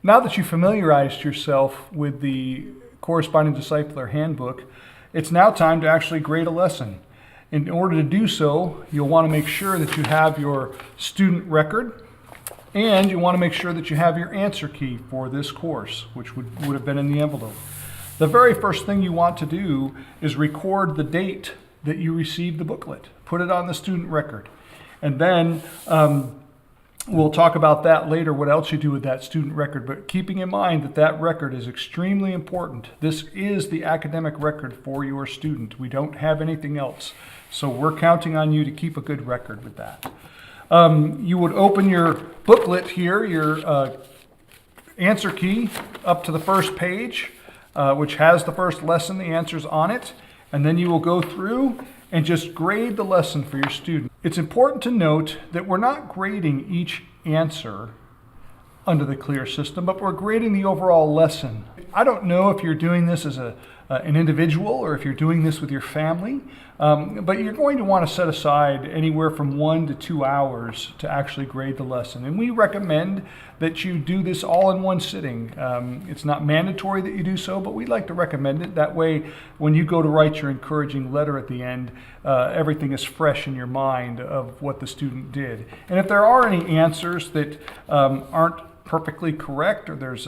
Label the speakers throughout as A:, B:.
A: Now that you've familiarized yourself with the Corresponding Discipler Handbook, it's now time to actually grade a lesson. In order to do so, you'll want to make sure that you have your student record, and you want to make sure that you have your answer key for this course, which would have been in the envelope. The very first thing you want to do is record the date that you received the booklet. Put it on the student record. And then we'll talk about that later, what else you do with that student record. But keeping in mind that that record is extremely important. This is the academic record for your student. We don't have anything else. So we're counting on you to keep a good record with that. You would open your booklet here, your answer key, up to the first page, which has the first lesson, the answers on it. And then you will go through and just grade the lesson for your student. It's important to note that we're not grading each answer under the CLEAR system, but we're grading the overall lesson. I don't know if you're doing this as an individual or if you're doing this with your family, but you're going to want to set aside anywhere from 1 to 2 hours to actually grade the lesson. And we recommend that you do this all in one sitting. It's not mandatory that you do so, but we'd like to recommend it. That way, when you go to write your encouraging letter at the end, everything is fresh in your mind of what the student did. And if there are any answers that aren't perfectly correct, or there's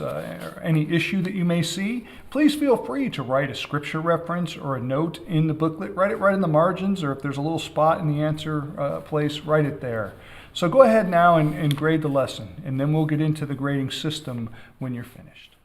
A: any issue that you may see, please feel free to write a scripture reference or a note in the booklet. Write it right in the margins, or if there's a little spot in the answer place, write it there. So go ahead now and grade the lesson, and then we'll get into the grading system when you're finished.